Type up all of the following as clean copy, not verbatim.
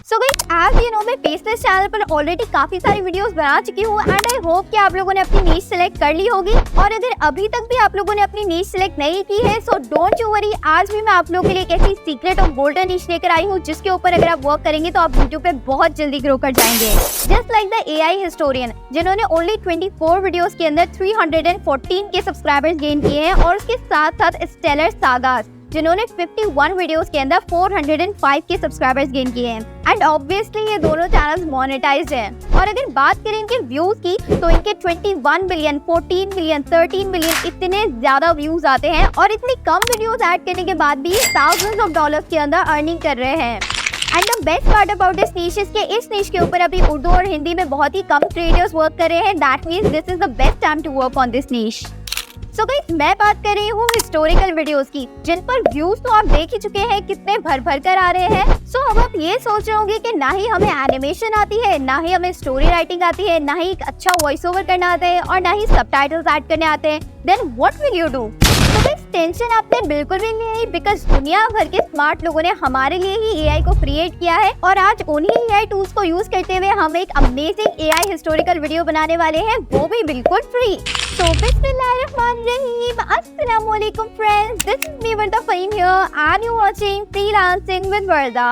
So guys, as you know मैं faceless channel पर already काफी सारी वीडियोस बना चुकी हूँ एंड आई होप कि आप लोगों ने अपनी नीश सिलेक्ट कर ली होगी। और अगर अभी तक भी आप लोगों ने अपनी नीश सिलेक्ट नहीं की है सो डोंट यू वरी, आज भी मैं आप लोगों के लिए एक ऐसी सीक्रेट और गोल्डन नीश लेकर आई हूँ जिसके ऊपर अगर आप वर्क करेंगे तो आप यूट्यूब पे बहुत जल्दी ग्रो कर जाएंगे। Just like the AI historian जिन्होंने ओनली 24 वीडियोस के अंदर 314 के सब्सक्राइबर्स गेन किए हैं, और उसके साथ साथ स्टेलर सागास जिन्होंने 51 वीडियोस के अंदर 405 के सब्सक्राइबर्स गेन किए हैं। एंड ऑब्वियसली ये दोनों चैनल्स मोनेटाइज्ड हैं। और अगर बात करें इनके व्यूज की तो इनके 21 मिलियन, 14 मिलियन, 13 मिलियन इतने ज्यादा व्यूज आते हैं, और इतनी कम वीडियोस ऐड करने के बाद भी थाउजेंड्स ऑफ डॉलर्स के अंदर अर्निंग कर रहे हैं। And the best part about this niche is कि इस नीश के ऊपर अभी उर्दू और हिंदी में बहुत ही कम क्रिएटर्स वर्क कर रहे हैं। That means this is the best time to work on this niche. So guys, मैं बात कर रही हूँ हिस्टोरिकल वीडियोस की जिन पर व्यूज तो आप देख ही चुके हैं कितने भर भर कर आ रहे हैं। सो अब आप ये सोच रहे होंगे कि ना ही हमें एनिमेशन आती है, ना ही हमें स्टोरी राइटिंग आती है, ना ही एक अच्छा वॉइस ओवर करना आता है, और ना ही सबटाइटल्स ऐड करने आते हैं, then what will you do? तो गाइस, टेंशन आपने बिल्कुल भी नहीं, बिकॉज दुनिया भर के स्मार्ट लोगों ने हमारे लिए ही एआई को क्रिएट किया है, और आज उन्हीं एआई टूल्स को यूज करते हुए हम एक अमेजिंग एआई हिस्टोरिकल वीडियो बनाने वाले हैं, वो भी बिल्कुल free. So Bismillahirrahmanirrahim. Assalamualaikum friends. This is me Varda Fahim here and you're watching Freelancing with Varda.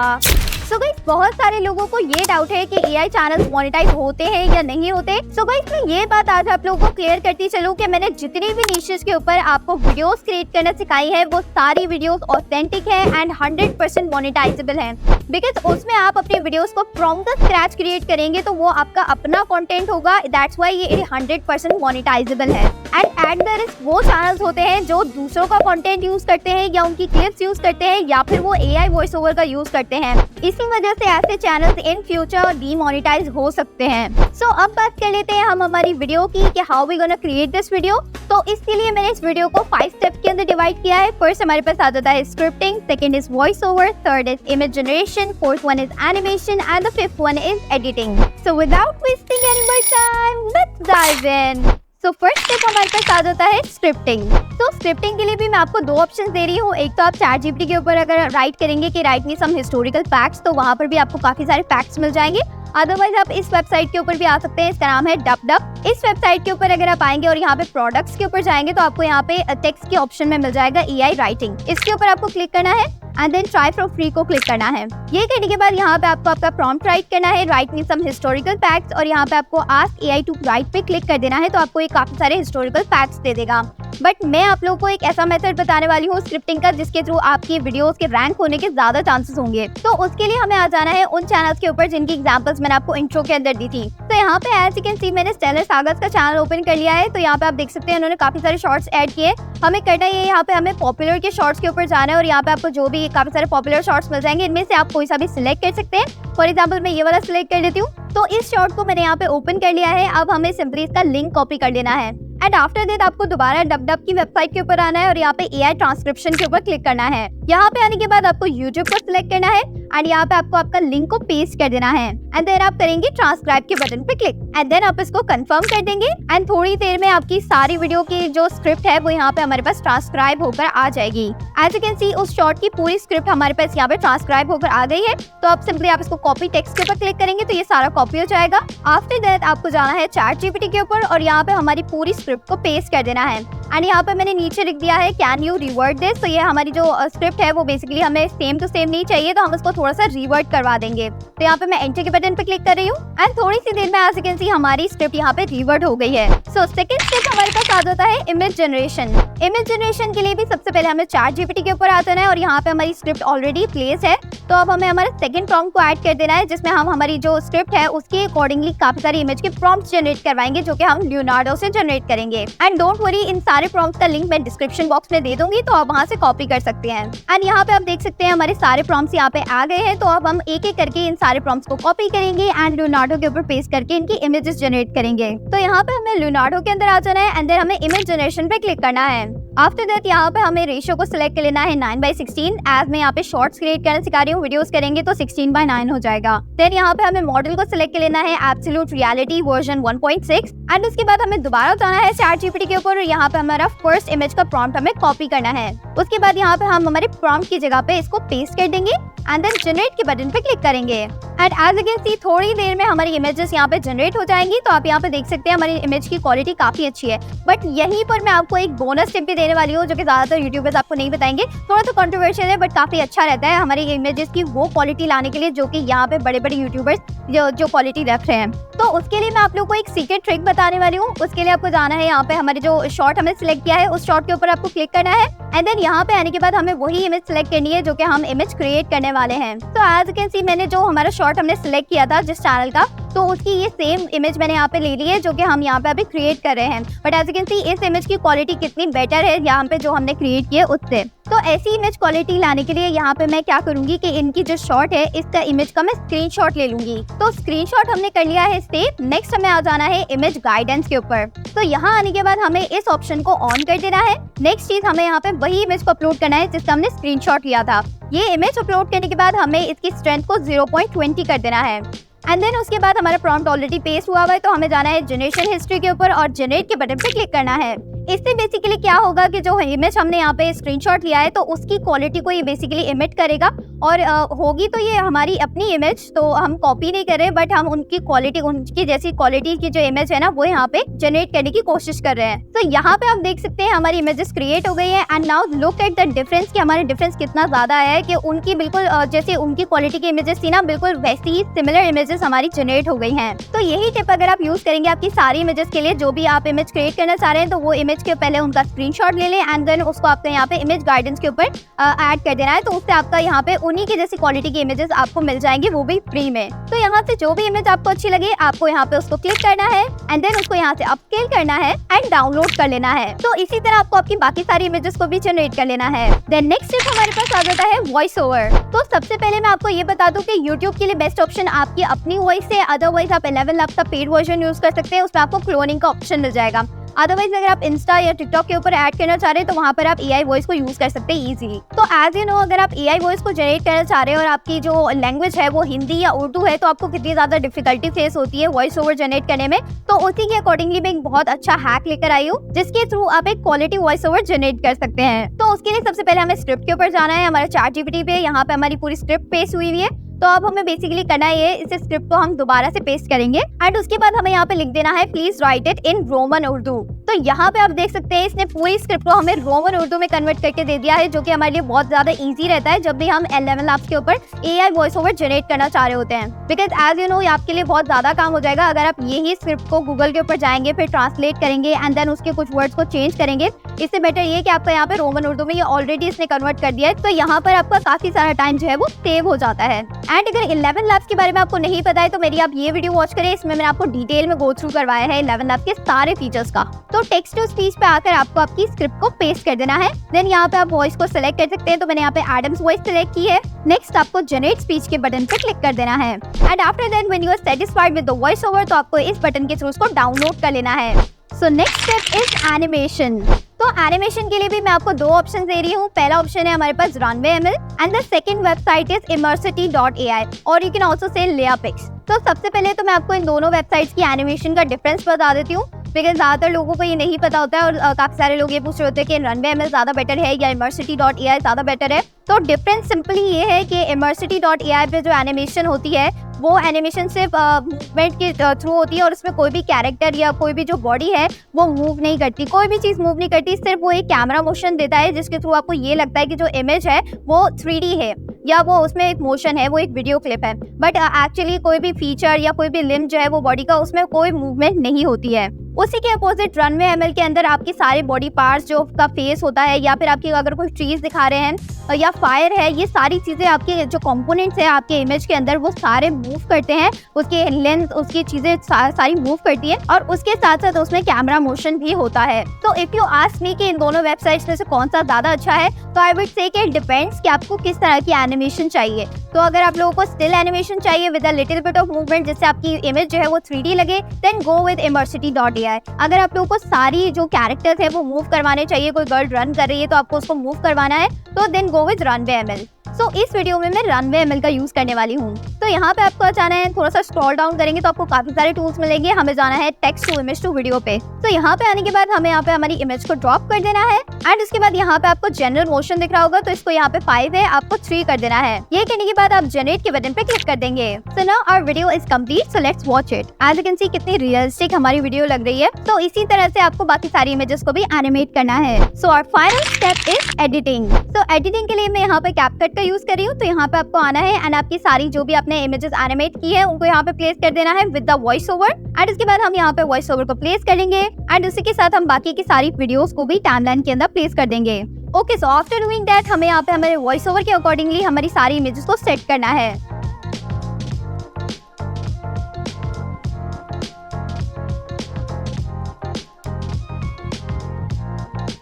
So guys, बहुत सारे लोगों को ये डाउट है कि एआई चैनल्स मोनेटाइज होते हैं या नहीं होते। So guys, मैं ये बात आज आप लोगों को क्लियर करती चलूं कि मैंने जितनी भी निशेस के ऊपर आपको वीडियोस क्रिएट करना सिखाई है वो सारी वीडियोस ऑथेंटिक है एंड 100% मोनेटाइजेबल है। बिकॉज उसमें आप अपने वीडियोस को फ्रॉम द स्क्रैच क्रिएट करेंगे तो वो आपका अपना कंटेंट होगा। दैट्स व्हाई ये 100% मोनेटाइजेबल है। एंड एट द रिस्क वो चैनल्स होते हैं जो दूसरों का कंटेंट यूज करते हैं या उनकी क्लिप्स यूज करते हैं या फिर वो एआई वॉइस ओवर का यूज करते हैं। इसी वजह से ऐसे चैनल्स इन फ्यूचर डीमोनेटाइज हो सकते हैं। सो अब बात कर लेते हैं हम हमारी वीडियो की कि how we gonna create this video. तो इसके लिए मैंने इस वीडियो को 5 स्टेप्स के अंदर डिवाइड किया है। फर्स्ट हमारे पास आ जाता है scripting, second is voice over, third is image generation, fourth one is animation and the fifth one is editing. So without wasting any more time let's dive in. So first step हमारे पास आ जाता है scripting. तो scripting के लिए भी मैं आपको 2 options दे रही हूँ। एक तो आप चैटजीपीटी के ऊपर अगर राइट करेंगे कि write me some historical facts, तो वहाँ पर भी आपको काफी सारे फैक्ट्स मिल जाएंगे। अदरवाइज आप इस वेबसाइट के ऊपर भी आ सकते हैं, इसका नाम है डब। इस वेबसाइट के ऊपर अगर आप आएंगे और यहाँ पे प्रोडक्ट्स के ऊपर जाएंगे तो आपको यहाँ पे टेक्स्ट के ऑप्शन में मिल जाएगा एआई राइटिंग। इसके ऊपर आपको क्लिक करना है and then try for free को क्लिक करना है। ये करने के बाद यहाँ पे आपको आपका प्रॉम्प्ट राइट करना है, write me some historical facts, और यहाँ पे आपको आस्क एआई टू राइट पे क्लिक कर देना है। तो आपको ये काफी सारे हिस्टोरिकल फैक्ट्स दे देगा। बट मैं आप लोगों को एक ऐसा मेथड बताने वाली हूँ स्क्रिप्टिंग का जिसके थ्रू आपकी वीडियोस के रैंक होने के ज्यादा चांसेस होंगे। तो उसके लिए हमें आ जाना है उन चैनल्स के ऊपर जिनकी एग्जांपल्स मैंने आपको इंट्रो के अंदर दी थी। तो यहाँ पे एज यू कैन सी मैंने स्टेलर सागास का चैनल ओपन कर लिया है। तो यहाँ पे आप देख सकते हैं उन्होंने काफी सारे शॉर्ट्स ऐड किए। हमें करना है यहाँ पे हमें पॉपुलर के शॉर्ट्स के ऊपर जाना है, और यहाँ पे आपको जो भी काफी सारे पॉपुलर शॉर्ट्स मिल जाएंगे, इनमें से आप कोई सा भी सिलेक्ट कर सकते हैं। फॉर एग्जाम्पल मैं ये वाला सिलेक्ट कर लेती हूँ। तो इस शॉर्ट को मैंने यहाँ पे ओपन कर लिया है। अब हमें सिंपली इसका लिंक कॉपी कर लेना है एंड आफ्टर दैट आपको दोबारा डब की वेबसाइट के ऊपर आना है और यहाँ पे एआई ट्रांसक्रिप्शन के ऊपर क्लिक करना है। यहाँ पे आने के बाद आपको यूट्यूब को सिलेक्ट करना है एंड यहाँ पे आपको आपका लिंक को पेस्ट कर देना है एंड देन आप करेंगे ट्रांसक्राइब के बटन पे क्लिक एंड देन आप इसको कंफर्म कर देंगे एंड थोड़ी देर में आपकी सारी वीडियो की जो स्क्रिप्ट है वो यहाँ पे हमारे पास ट्रांसक्राइब होकर आ जाएगी। एज यू कैन सी उस शॉर्ट की पूरी स्क्रिप्ट हमारे पास यहाँ पे ट्रांसक्राइब होकर आ गई है। तो आप सिंपली आप इसको कॉपी टेक्स्ट के ऊपर क्लिक करेंगे तो ये सारा कॉपी हो जाएगा। आफ्टर दैट आपको जाना है चैटजीपीटी के ऊपर और यहाँ पे हमारी पूरी स्क्रिप्ट को पेस्ट कर देना है एंड यहाँ पे मैंने नीचे लिख दिया है कैन यू रिवर्ट दिस। तो ये हमारी जो स्क्रिप्ट है वो बेसिकली हमें सेम टू सेम नहीं चाहिए, तो हम उसको थोड़ा सा रिवर्ट करवा देंगे। तो यहाँ पे मैं एंटर के बटन पे क्लिक कर रही हूँ एंड थोड़ी सी देर में एज यू कैन सी हमारी स्क्रिप्ट यहाँ पे रिवर्ट हो गई है। सो सेकंड स्टेप हमारे पास आ जाता है इमेज जनरेशन। इमेज जनरेशन के लिए भी सबसे पहले हमें चैटजीपीटी के ऊपर आ जाना है और यहाँ पे हमारी स्क्रिप्ट ऑलरेडी प्लेस है। तो अब हमें हमारा सेकंड प्रॉम्प्ट को ऐड कर देना है जिसमें हम हमारी जो स्क्रिप्ट है उसके अकॉर्डिंगली काफी सारी इमेज के प्रॉम्प्ट्स जनरेट करवाएंगे जो कि हम लियोनार्डो से जनरेट करेंगे। एंड डोंट वरी, इन सारे प्रॉम्प्ट्स का लिंक मैं डिस्क्रिप्शन बॉक्स में दे दूंगी, तो आप वहां से कॉपी कर सकते हैं। एंड यहाँ पे आप देख सकते हैं हमारे सारे प्रॉम्प्ट्स यहाँ पे आ गए हैं। तो अब हम एक एक करके इन सारे प्रॉम्प्ट्स को कॉपी करेंगे एंड लियोनार्डो के ऊपर पेस्ट करके इनकी इमेजेस जनरेट करेंगे। तो यहाँ पे हमें लियोनार्डो के अंदर आ जाना है एंड देन हमें इमेज जनरेशन पे क्लिक करना है। आफ्टर दैट यहाँ पे हमें रेशियो को सिलेक्ट कर लेना है 9:16। एज मैं यहाँ पे शॉर्ट्स क्रिएट करना सिखा रही हूँ, वीडियोस करेंगे तो 16:9 हो जाएगा। देन यहाँ पे हमें मॉडल को सिलेक्ट कर लेना है एब्सोल्यूट रियलिटी वर्जन 1.6 एंड उसके बाद हमें दोबारा जाना है चैटजीपीटी के ऊपर और यहाँ पे हमारा फर्स्ट इमेज का प्रॉम्प्ट हमें कॉपी करना है। उसके बाद यहाँ पे हम हमारे प्रॉम्प्ट की जगह पे इसको पेस्ट कर देंगे एंड देन जनरेट के बटन पे क्लिक करेंगे and as you can see थोड़ी देर में हमारी इमेजेस यहाँ पे जनरेट हो जाएंगी। तो आप यहाँ पे देख सकते हैं हमारी इमेज की क्वालिटी काफी अच्छी है। बट यहीं पर मैं आपको एक बोनस टिप भी देने वाली हूँ जो कि ज्यादातर यूट्यूबर्स आपको नहीं बताएंगे। थोड़ा सा कंट्रोवर्शियल है बट काफी अच्छा रहता है हमारी इमेजेस की वो क्वालिटी लाने के लिए जो कि यहाँ पे बड़े बड़े यूट्यूबर्स जो क्वालिटी रख रहे हैं। तो उसके लिए मैं आप लोगों को एक सीक्रेट ट्रिक बताने वाली हूँ। उसके लिए आपको जाना है यहाँ पे हमारे जो शॉट हमने सिलेक्ट किया है उस शॉट के ऊपर आपको क्लिक करना है एंड देन यहाँ पे आने के बाद हमें वही इमेज सिलेक्ट करनी है जो कि हम इमेज क्रिएट करने वाले हैं। तो एज यू कैन सी मैंने जो हमारा शॉट हमने सिलेक्ट किया था जिस चैनल का, तो उसकी ये सेम इमेज मैंने यहाँ पे ले ली है जो कि हम यहाँ पे अभी क्रिएट कर रहे हैं। But as you can see इस इमेज की क्वालिटी कितनी बेटर है यहाँ पे जो हमने क्रिएट किया उससे। तो ऐसी इमेज क्वालिटी लाने के लिए यहाँ पे मैं क्या करूंगी कि इनकी जो शॉट है इसका इमेज का मैं स्क्रीनशॉट ले लूंगी। तो स्क्रीनशॉट हमने कर लिया है सेव। नेक्स्ट हमें आ जाना है इमेज गाइडेंस के ऊपर। तो यहाँ आने के बाद हमें इस ऑप्शन को ऑन कर देना है। नेक्स्ट चीज हमें यहाँ पे वही इमेज को अपलोड करना है जिसका हमने स्क्रीनशॉट लिया था। ये इमेज अपलोड करने के बाद हमें इसकी स्ट्रेंथ को 0.20 कर देना है एंड देन उसके बाद हमारा प्रॉम्प्ट ऑलरेडी पेस्ट हुआ हुआ है। तो हमें जाना है जनरेशन हिस्ट्री के ऊपर और जनरेट के बटन पे क्लिक करना है। इससे बेसिकली क्या होगा कि जो इमेज हमने यहाँ पे स्क्रीनशॉट लिया है तो उसकी क्वालिटी को ये बेसिकली इमिट करेगा और होगी तो ये हमारी अपनी इमेज, तो हम कॉपी नहीं कर रहे बट हम उनकी क्वालिटी, उनकी जैसी क्वालिटी की जो इमेज है ना वो यहाँ पे जनरेट करने की कोशिश कर रहे हैं। तो यहाँ पे आप देख सकते हैं हमारी इमेजेस क्रिएट हो गई है and now look at the difference कि हमारा डिफरेंस कितना ज्यादा आया है कि उनकी बिल्कुल जैसे उनकी क्वालिटी की इमेजेस थी ना बिल्कुल वैसी ही सिमिलर इमेजेस हमारी जनरेट हो गई हैं। तो यही टिप अगर आप यूज करेंगे आपकी सारी इमेजेस के लिए, जो भी आप इमेज क्रिएट करना चाह रहे हैं तो वो इमेज के पहले उनका स्क्रीनशॉट ले लें एंड देन उसको आपको यहाँ पे इमेज गाइडेंस के ऊपर ऐड कर देना है। तो उससे आपका यहाँ पे उन्हीं की जैसी क्वालिटी की इमेजेस आपको मिल जाएंगी, वो भी फ्री में। तो यहाँ से जो भी इमेज आपको अच्छी लगे आपको यहाँ पे उसको क्लिक करना है एंड देन उसको यहाँ से अपस्केल करना है एंड डाउनलोड कर लेना है। तो इसी तरह आपको आपकी बाकी सारी इमेजेस को भी जनरेट कर लेना है। देन नेक्स्ट स्टेप हमारे पास आ जाता है वॉइस ओवर। तो सबसे पहले मैं आपको ये बता दूं कि YouTube के लिए बेस्ट ऑप्शन आपकी अपनी वॉइस है। अदरवाइज आप 11 लाख का पेड वर्जन यूज कर सकते हैं, उसमें आपको क्लोनिंग का ऑप्शन मिल जाएगा। अदरवाइज अगर आप इंस्टा या टिकटॉक के ऊपर ऐड करना चाह रहे हैं तो वहाँ पर आप AI वॉइस को यूज कर सकते हैं इजीली। तो एज यू नो अगर आप AI वॉइस को जनरेट करना चाह रहे हैं और आपकी जो लैंग्वेज है वो हिंदी या उर्दू है तो आपको कितनी ज्यादा डिफिकल्टी फेस होती है वॉइस ओवर जनरेट करने में, तो उसी के अकॉर्डिंगली मैं एक बहुत अच्छा हैक लेकर आई हूँ जिसके थ्रू आप एक क्वालिटी वॉइस ओवर जनरेट कर सकते हैं। तो उसके लिए सबसे पहले हमें स्क्रिप्ट के ऊपर जाना है। हमारे ChatGPT पे यहाँ पे हमारी पूरी स्क्रिप्ट पेस्ट हुई है। तो अब हमें बेसिकली करना है इस स्क्रिप्ट को हम दोबारा से पेस्ट करेंगे एंड उसके बाद हमें यहाँ पे लिख देना है please right it in Roman Urdu. तो यहाँ पे आप देख सकते हैं इसने पूरी स्क्रिप्ट को हमें रोमन उर्दू में कन्वर्ट करके दे दिया है, जो कि हमारे लिए बहुत ज्यादा इजी रहता है जब भी हम 11 लाख के ऊपर AI वॉइस ओवर जनरेट करना चाह रहे होते हैं। बिकॉज एज यू नो आपके लिए बहुत ज्यादा काम हो जाएगा अगर आप यही स्क्रिप्ट को गूगल के ऊपर जाएंगे फिर ट्रांसलेट करेंगे एंड देन उसके कुछ वर्ड्स को चेंज करेंगे। इससे बेटर ये कि आपका यहाँ पे रोमन उर्दू में ये ऑलरेडी इसने कन्वर्ट कर दिया है, तो यहाँ पर आपका काफी सारा टाइम जो है वो सेव हो जाता है। एंड अगर 11 लाख के बारे में आपको नहीं पता है तो मेरी आप ये वीडियो वॉच करें, इसमें मैंने आपको डिटेल में गो थ्रू करवाया है 11 लाख के सारे फीचर्स का। तो टेक्स्ट टू स्पीच पे आकर आपको आपकी स्क्रिप्ट को पेस्ट कर देना है। देन यहाँ पे आप वॉइस को सिलेक्ट कर सकते हैं, तो मैंने यहाँ पे एडम्स वॉइस सिलेक्ट की है। नेक्स्ट आपको जनरेट स्पीच के बटन पे क्लिक कर देना है and after that when you are satisfied with the voice over तो आपको इस बटन के थ्रू उसको डाउनलोड कर लेना है। So next step is animation. तो एनिमेशन के लिए भी मैं आपको दो ऑप्शन दे रही हूँ। पहला ऑप्शन है हमारे पास runway.ml and the second website is immersity.ai और you can also say Leapix। तो सबसे पहले तो मैं आपको इन दोनों वेबसाइट्स की एनिमेशन का डिफरेंस बता देती हूँ, बिकॉज ज्यादातर लोगों को ये नहीं पता होता है और काफी सारे लोग ये पूछ रहे होते हैं कि runway.ml ज्यादा बेटर है या immersity.ai ज्यादा बेटर है। तो डिफरेंस सिंपली ये है कि immersity.ai पे जो एनिमेशन होती है वो एनिमेशन सिर्फ मूवमेंट के थ्रू होती है और उसमें कोई भी कैरेक्टर या कोई भी जो बॉडी है वो मूव नहीं करती, कोई भी चीज़ मूव नहीं करती, सिर्फ वो एक कैमरा मोशन देता है जिसके थ्रू आपको ये लगता है कि जो इमेज है वो 3D है या वो उसमें एक मोशन है, वो एक वीडियो क्लिप है। बट एक्चुअली कोई भी फीचर या कोई भी लिम्ब जो है वो बॉडी का उसमें कोई मूवमेंट नहीं होती है। उसी के अपोजिट runway.ml के अंदर आपकी सारे बॉडी पार्ट्स जो का फेस होता है या फिर आपकी अगर कोई ट्रीज दिखा रहे हैं या फायर है, ये सारी चीजें आपके जो कंपोनेंट्स है आपके इमेज के अंदर वो सारे मूव करते हैं, उसके लेंथ उसकी चीजें सारी मूव करती है और उसके साथ साथ उसमें कैमरा मोशन भी होता है। तो इफ यू आस्क मी कि इन दोनों वेबसाइट्स में से कौन सा ज्यादा अच्छा है तो आई वुड से कि डिपेंड्स कि आपको किस तरह की एनिमेशन चाहिए। तो अगर आप लोगों को स्टिल एनिमेशन चाहिए with a little bit of movement जिससे आपकी इमेज जो है वो 3D लगे, देन गो विद immersity.ai। अगर आप लोगों को सारी जो कैरेक्टर्स है वो मूव करवाने चाहिए, कोई गर्ल रन कर रही है तो आपको उसको मूव करवाना है तो देन गो विद runway.ml। तो इस वीडियो में मैं रनवे ML का यूज करने वाली हूँ। तो यहाँ पे आपको जाना है, थोड़ा सा स्क्रॉल डाउन करेंगे तो आपको काफी सारे टूल्स मिलेंगे। हमें जाना है text to image to video पे। तो यहाँ पे आने के बाद हमें यहाँ पे हमारी इमेज को ड्रॉप कर देना है एंड उसके बाद यहाँ पे आपको जनरल मोशन दिख रहा होगा, तो इसको यहाँ पे 5 है, आपको 3 कर देना है। ये करने के बाद आप जनरेट के बटन पे क्लिक कर देंगे। So now our video is complete, so let's watch it. As you can see कितनी रियलिस्टिक हमारी वीडियो लग रही है। तो इसी तरह से आपको बाकी सारी इमेजेस को भी एनिमेट करना है। So our final step is editing. तो एडिटिंग के लिए मैं यहाँ पे कैपकट का यूज कर रही हूँ। तो यहाँ पे आपको आना है एंड आपकी सारी जो भी आपने इमेजेस एनिमेट की है उनको यहाँ पे प्लेस कर देना है with the voice over. And उसके बाद हम यहाँ पे वॉइस ओवर को प्लेस करेंगे एंड उसी के साथ हम बाकी की सारी वीडियोस को भी टाइमलाइन के अंदर प्लेस कर देंगे। Okay, so after doing that हमें यहाँ पे हमारे वॉइस ओवर के अकॉर्डिंगली हमारी सारी इमेजेस को सेट करना है।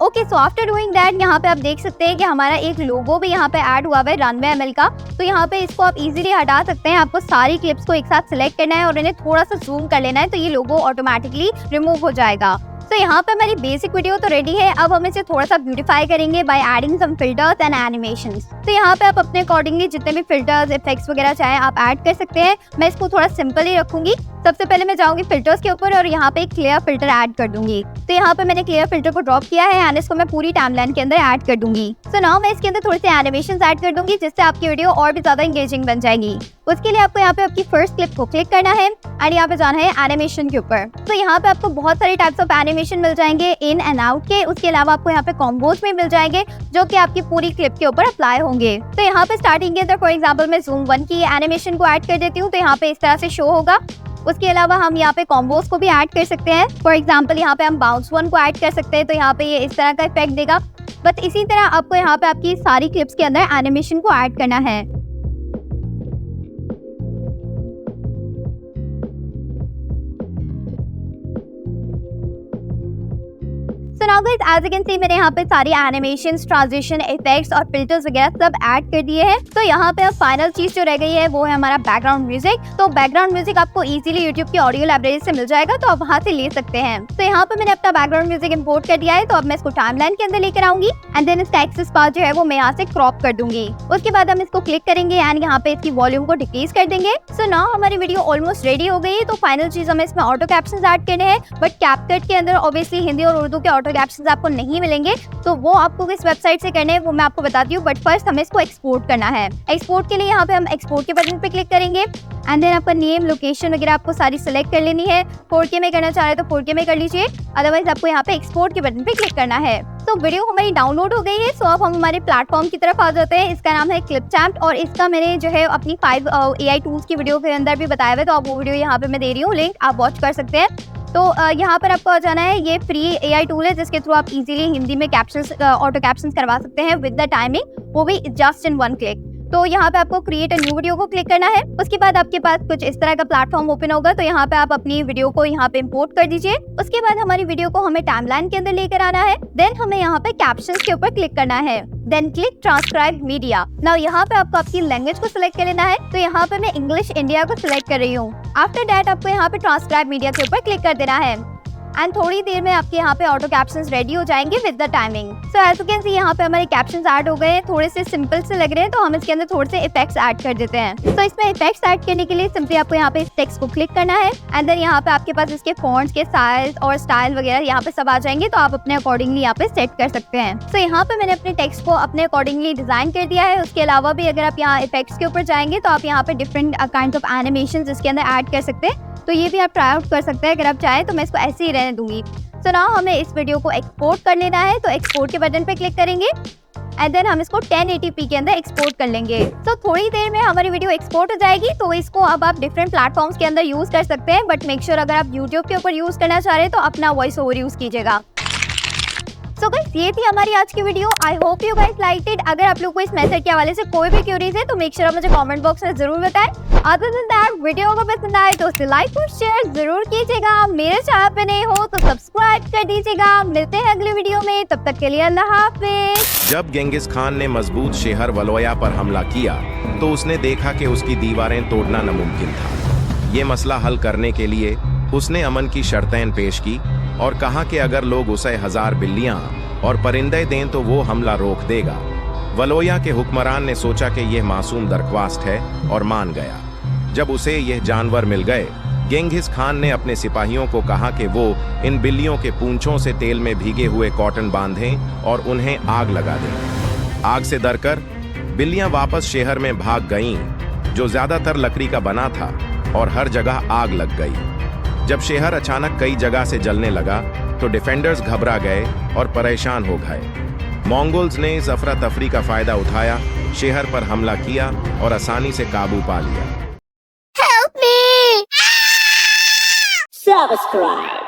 Okay, so after doing that यहाँ पे आप देख सकते हैं कि हमारा एक लोगो भी यहाँ पे ऐड हुआ है रनवे ML का। तो यहाँ पे इसको आप इजीली हटा सकते हैं। आपको सारी क्लिप्स को एक साथ सिलेक्ट करना है और इन्हें थोड़ा सा जूम कर लेना है, तो ये लोगो ऑटोमेटिकली रिमूव हो जाएगा। तो यहाँ पे हमारी बेसिक वीडियो तो रेडी है। अब हम इसे थोड़ा सा ब्यूटीफाई करेंगे by adding some filters and animations. तो यहाँ पे आप अपने अकॉर्डिंगली जितने भी फिल्टर्स इफेक्ट्स वगैरह चाहे आप ऐड कर सकते हैं। मैं इसको थोड़ा सिंपल ही रखूंगी। सबसे पहले मैं जाऊंगी फिल्टर्स के ऊपर और यहाँ पे एक क्लियर फिल्टर ऐड कर दूंगी। तो यहाँ पे मैंने क्लियर फिल्टर को ड्रॉप किया है एंड इसको मैं पूरी टाइमलाइन के अंदर ऐड कर दूंगी। सो नाउ मैं इसके अंदर थोड़े से एनिमेशंस ऐड कर दूंगी जिससे आपकी वीडियो और भी ज्यादा एंगेजिंग बन जाएगी। उसके लिए आपको यहाँ पे आपकी फर्स्ट क्लिप को क्लिक करना है एंड यहाँ पे जाना है एनिमेशन के ऊपर। तो यहाँ पे आपको बहुत सारे टाइप्स ऑफ एनिमेशन मिल जाएंगे इन एंड आउट के। उसके अलावा आपको यहाँ पे कॉम्बोज में मिल जाएंगे जो कि आपकी पूरी क्लिप के ऊपर अप्लाई होंगे। तो यहाँ पे स्टार्टिंग के अंदर फॉर एग्जाम्पल मैं ज़ूम 1 की एनिमेशन को ऐड कर देती हूँ। तो यहाँ पे इस तरह से शो होगा। उसके अलावा हम यहाँ पे कॉम्बोज को भी ऐड कर सकते हैं। फॉर एग्जाम्पल यहाँ पे हम बाउंस 1 को ऐड कर सकते हैं, तो यहाँ पे ये इस तरह का इफेक्ट देगा। बस इसी तरह आपको यहाँ पे आपकी सारी क्लिप्स के अंदर एनिमेशन को ऐड करना है। So now guys, as you can see मैंने यहाँ पे सारी एनिमेशंस, ट्रांजिशन, इफेक्ट्स और फिल्टर्स वगैरह सब ऐड कर दिए हैं। तो यहाँ पे अब फाइनल चीज जो रह गई है वो है हमारा बैकग्राउंड म्यूजिक। तो बैकग्राउंड म्यूजिक आपको इजीली यूट्यूब की ऑडियो लाइब्रेरी से मिल जाएगा, तो आप वहाँ से ले सकते हैं। तो यहाँ पे मैंने अपना बैकग्राउंड म्यूजिक इंपोर्ट कर दिया है। तो अब मैं इसको टाइमलाइन के अंदर लेकर आऊंगी एंड देन इसका एक्सेस पार्ट जो है वो मैं यहाँ से क्रॉप कर दूंगी। उसके बाद हम इसको क्लिक करेंगे एंड यहाँ पे इसकी वॉल्यूम को डिक्रीज कर देंगे। सो नाउ हमारी वीडियो ऑलमोस्ट रेडी हो गई है। तो फाइनल चीज हमें इसमें ऑटो कैप्शंस ऐड करने हैं, बट कैपकट के अंदर ऑब्वियसली हिंदी और उर्दू के ऑटो कैप्शंस आपको नहीं मिलेंगे। तो वो आपको किस वेबसाइट से करने हैं वो मैं आपको बताती हूँ, बट फर्स्ट हमें इसको एक्सपोर्ट करना है। एक्सपोर्ट के लिए यहाँ पे हम एक्सपोर्ट के बटन पे क्लिक करेंगे एंड देन आपका नेम, लोकेशन वगैरह आपको सारी सिलेक्ट कर लेनी है। 4K में करना चाह रहे हैं तो 4K में कर लीजिए, अदरवाइज आपको यहाँ पे एक्सपोर्ट के बटन पे क्लिक करना है। तो वीडियो हमारी डाउनलोड हो गई है। सो अब हम हमारे प्लेटफॉर्म की तरफ आ जाते हैं। इसका नाम है क्लिपचैम्प और इसका मैंने जो है अपनी 5 AI टूल्स की वीडियो के अंदर भी बताया हुआ है। तो आप वो वीडियो यहाँ पे मैं दे रही हूँ, लिंक आप वॉच कर सकते हैं। तो यहाँ पर आपको आ जाना है। ये फ्री AI टूल है जिसके थ्रू आप इजीली हिंदी में कैप्शंस, ऑटो कैप्शंस करवा सकते हैं विद द टाइमिंग, वो भी जस्ट इन 1 क्लिक। तो यहाँ पे आपको क्रिएट अ न्यू वीडियो को क्लिक करना है। उसके बाद आपके पास कुछ इस तरह का प्लेटफॉर्म ओपन होगा। तो यहाँ पे आप अपनी वीडियो को यहाँ पे इंपोर्ट कर दीजिए। उसके बाद हमारी वीडियो को हमें टाइमलाइन के अंदर लेकर आना है। देन हमें यहाँ पे कैप्शंस के ऊपर क्लिक करना है। Then click transcribe media. Now यहाँ पे आपको आपकी लैंग्वेज को सिलेक्ट कर लेना है। तो यहाँ पे मैं इंग्लिश इंडिया को सिलेक्ट कर रही हूँ। आफ्टर दैट आपको यहाँ पे ट्रांसक्राइब मीडिया के ऊपर क्लिक कर देना है एंड थोड़ी देर में आपके यहाँ पे ऑटो कैप्शंस रेडी हो जाएंगे with the timing. So as you can see यहाँ पे हमारे कैप्शंस ऐड हो गए हैं। थोड़े से सिंपल से लग रहे हैं, तो हम इसके अंदर थोड़े से इफेक्ट्स ऐड कर देते हैं। तो इसमें इफेक्ट्स ऐड करने के लिए सिंपली आपको यहाँ पे इस टेक्स्ट को क्लिक करना है एंड देन यहाँ पे आपके पास इसके फॉन्ट्स के साइज और स्टाइल वगैरह यहाँ पे सब आ जाएंगे। तो आप अपने अकॉर्डिंगली यहाँ पे सेट कर सकते हैं। तो यहाँ पे मैंने अपने टेक्स्ट को अपने अकॉर्डिंगली डिजाइन कर दिया है। उसके अलावा भी अगर आप यहाँ इफेक्ट्स के ऊपर जाएंगे तो आप यहाँ पे डिफरेंट काइंड ऑफ एनिमेशन इसके अंदर ऐड कर सकते हैं। तो ये भी आप ट्राई आउट कर सकते हैं अगर आप चाहें। तो मैं इसको ऐसे ही रहने दूंगी। तो नाउ हमें इस वीडियो को एक्सपोर्ट कर लेना है। तो एक्सपोर्ट के बटन पे क्लिक करेंगे एंड देन हम इसको 1080p के अंदर एक्सपोर्ट कर लेंगे। तो थोड़ी देर में हमारी वीडियो एक्सपोर्ट हो जाएगी। तो इसको अब आप डिफरेंट प्लेटफॉर्म्स के अंदर यूज कर सकते हैं, बट मेक श्योर अगर आप यूट्यूब के ऊपर यूज करना चाह रहे हैं तो अपना वॉइस ओवर यूज कीजिएगा। सो गाइस, ये थी हमारी आज की video. I hope you guys liked it. अगर आप लोग को इस मेथड के हवाले से कोई भी क्यूरीज है तो मेक श्योर आप मुझे कमेंट बॉक्स में जरूर बताएं। अदर देन दैट, वीडियो को पसंद आए तो उसे लाइक और शेयर जरूर कीजिएगा। मेरे चैनल पे नए हो तो सब्सक्राइब कर दीजिएगा। मिलते हैं अगले वीडियो में, तब तक के लिए अल्लाह हाफिज। जब गेंगिस खान ने मजबूत शहर वलोया पर हमला किया तो उसने देखा कि उसकी दीवारें तोड़ना नामुमकिन था। ये मसला हल करने के लिए उसने अमन की शर्तें पेश की और कहा कि अगर लोग उसे 1000 बिल्लियां और परिंदे दें तो वो हमला रोक देगा, वलोया के हुक्मरान ने सोचा कि यह मासूम दरख्वास्त है और मान गया। जब उसे यह जानवर मिल गए, गेंघिस खान ने अपने सिपाहियों को कहा कि वो इन बिल्लियों के पूंछों से तेल में भीगे हुए कॉटन बांधें और उन्हें आग लगा दें। आग से डरकर बिल्लियां वापस शहर में भाग गईं, जो ज्यादातर लकड़ी का बना था, और हर जगह आग लग गई। जब शहर अचानक कई जगह से जलने लगा तो डिफेंडर्स घबरा गए और परेशान हो गए। मंगोल्स ने इस अफरा तफरी का फायदा उठाया, शहर पर हमला किया और आसानी से काबू पा लिया। Help me! Subscribe.